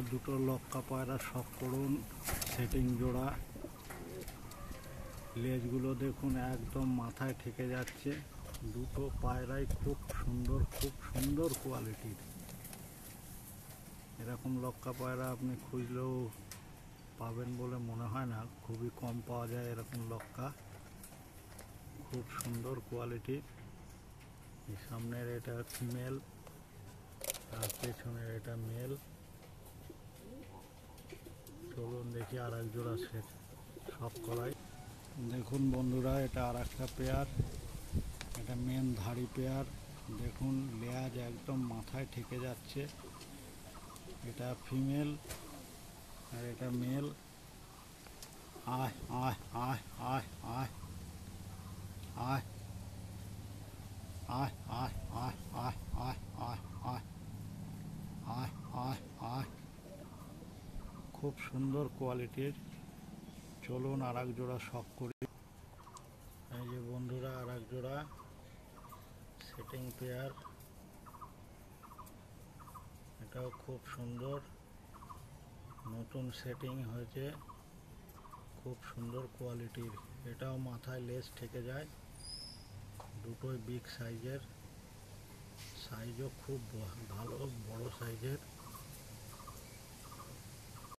দুটো লক্কা পায়রা শখ করুন সেটিং জোড়া। লেজগুলো দেখুন একদম মাথায় ঠেকে যাচ্ছে। দুটো পায়রাই খুব সুন্দর কোয়ালিটির। এরকম লক্কা পায়রা আপনি খুঁজলেও পাবেন বলে মনে হয় না, খুবই কম পাওয়া যায় এরকম লক্কা। খুব সুন্দর কোয়ালিটির। সামনের এটা ফিমেল আর পেছনের এটা মেল। চলুন দেখি আর এক জোড়া সেট সব করাই। দেখুন বন্ধুরা, এটা আর একটা পেয়ার। এটা মেন ধাড়ি পেয়ার। দেখুন লেজ একদম মাথায় ঠেকে যাচ্ছে। এটা ফিমেল আর এটা মেল। আয় আয় আয় আয় আয় আয় আয় আয় আয় আয় আয় আয় আয় আয় আয় আয়। খুব সুন্দর কোয়ালিটির। চলুন আর এক জোড়া শখ করি। এই যে বন্ধুরা, আর এক জোড়া সেটিং পেয়ার। এটাও খুব সুন্দর, নতুন সেটিং হয়েছে, খুব সুন্দর কোয়ালিটির। এটাও মাথায় লেজ ঠেকে যায়। দুটোই বিগ সাইজের, সাইজও খুব ভালো বড় সাইজের।